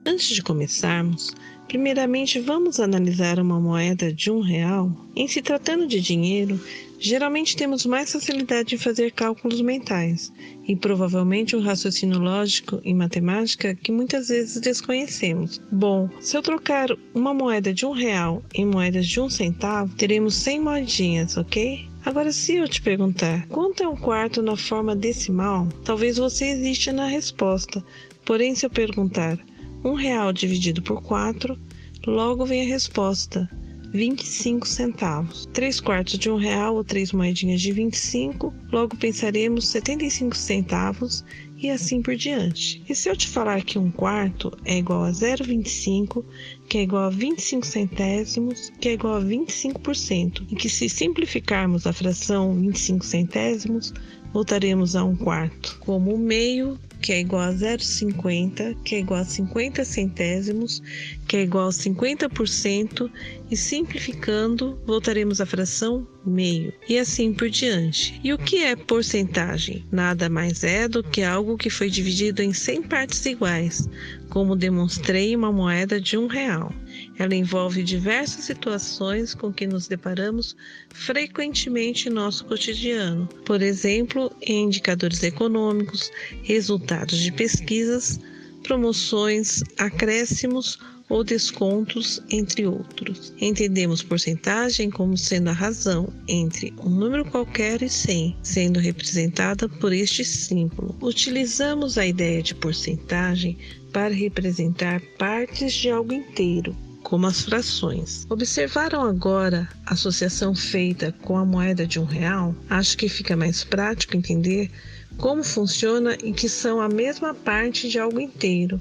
Antes de começarmos, primeiramente vamos analisar uma moeda de R$1. Em se tratando de dinheiro, geralmente temos mais facilidade em fazer cálculos mentais e provavelmente um raciocínio lógico em matemática que muitas vezes desconhecemos. Bom, se eu trocar uma moeda de R$1 em moedas de 1 centavo, teremos 100 moedinhas, ok? Agora, se eu te perguntar quanto é 1/4 na forma decimal, talvez você hesite na resposta. Porém, se eu perguntar R$1 dividido por 4, logo vem a resposta, 25 centavos. 3/4 de R$1 ou 3 moedinhas de 25, logo pensaremos 75 centavos e assim por diante. E se eu te falar que 1/4 é igual a 0,25, que é igual a 25 centésimos, que é igual a 25%, e que se simplificarmos a fração 25 centésimos, voltaremos a 1/4 como o meio, que é igual a 0,50, que é igual a 50 centésimos, que é igual a 50%, e simplificando, voltaremos à fração meio, e assim por diante. E o que é porcentagem? Nada mais é do que algo que foi dividido em 100 partes iguais, como demonstrei em uma moeda de R$1. Ela envolve diversas situações com que nos deparamos frequentemente em nosso cotidiano. Por exemplo, em indicadores econômicos, resultados de pesquisas, promoções, acréscimos ou descontos, entre outros. Entendemos porcentagem como sendo a razão entre um número qualquer e 100, sendo representada por este símbolo. Utilizamos a ideia de porcentagem para representar partes de algo inteiro, como as frações. Observaram agora a associação feita com a moeda de R$1? Acho que fica mais prático entender como funciona e que são a mesma parte de algo inteiro,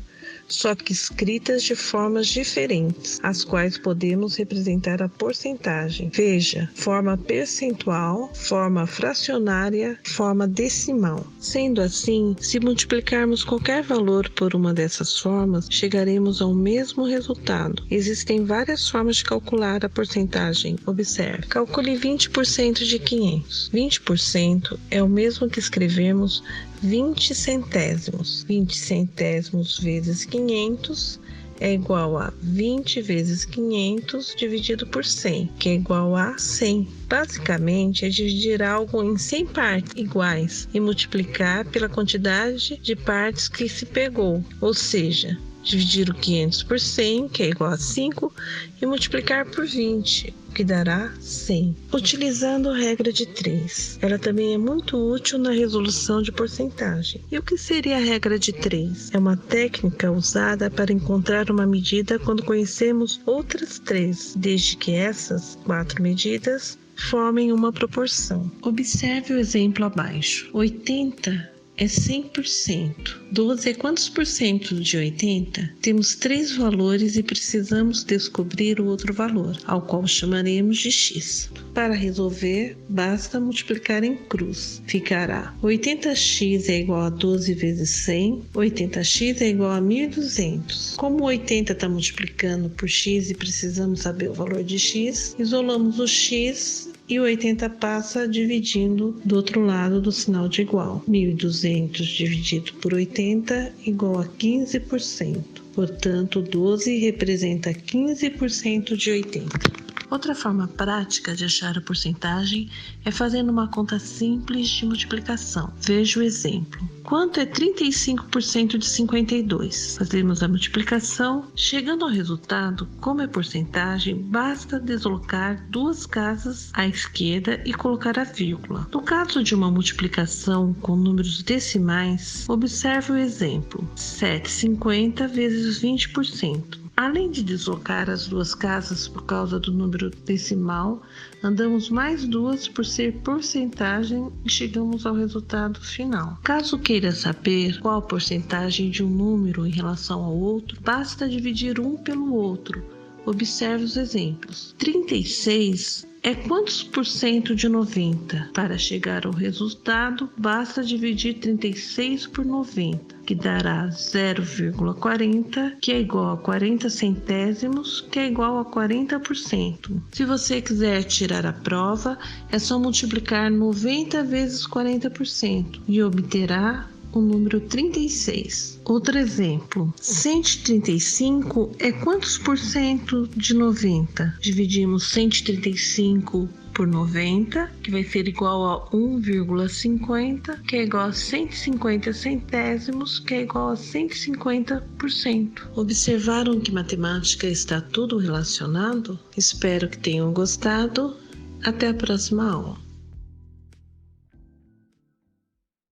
só que escritas de formas diferentes, as quais podemos representar a porcentagem. Veja, forma percentual, forma fracionária, forma decimal. Sendo assim, se multiplicarmos qualquer valor por uma dessas formas, chegaremos ao mesmo resultado. Existem várias formas de calcular a porcentagem. Observe, calcule 20% de 500. 20% é o mesmo que escrevemos 20 centésimos. 20 centésimos vezes 500 é igual a 20 vezes 500 dividido por 100, que é igual a 100. Basicamente, é dividir algo em 100 partes iguais e multiplicar pela quantidade de partes que se pegou, ou seja, dividir o 500 por 100, que é igual a 5, e multiplicar por 20, o que dará 100. Utilizando a regra de 3, ela também é muito útil na resolução de porcentagem. E o que seria a regra de 3? É uma técnica usada para encontrar uma medida quando conhecemos outras 3, desde que essas 4 medidas formem uma proporção. Observe o exemplo abaixo. 80 é 100%. 12 é quantos por cento de 80? Temos 3 valores e precisamos descobrir o outro valor, ao qual chamaremos de x. Para resolver, basta multiplicar em cruz. Ficará 80x é igual a 12 vezes 100, 80x é igual a 1.200. Como 80 está multiplicando por x e precisamos saber o valor de x, isolamos o x e o 80 passa dividindo do outro lado do sinal de igual. 1.200 dividido por 80 igual a 15%. Portanto, 12 representa 15% de 80. Outra forma prática de achar a porcentagem é fazendo uma conta simples de multiplicação. Veja o exemplo. Quanto é 35% de 52? Fazemos a multiplicação. Chegando ao resultado, como é porcentagem, basta deslocar 2 casas à esquerda e colocar a vírgula. No caso de uma multiplicação com números decimais, observe o exemplo. 7,50 vezes 20%. Além de deslocar as 2 casas por causa do número decimal, andamos mais 2 por ser porcentagem e chegamos ao resultado final. Caso queira saber qual a porcentagem de um número em relação ao outro, basta dividir um pelo outro. Observe os exemplos. 36 é quantos por cento de 90? Para chegar ao resultado, basta dividir 36 por 90, que dará 0,40, que é igual a 40 centésimos, que é igual a 40%. Se você quiser tirar a prova, é só multiplicar 90 vezes 40% e obterá o número 36. Outro exemplo, 135 é quantos por cento de 90? Dividimos 135 por 90, que vai ser igual a 1,50, que é igual a 150 centésimos, que é igual a 150%. Observaram que matemática está tudo relacionado? Espero que tenham gostado. Até a próxima aula.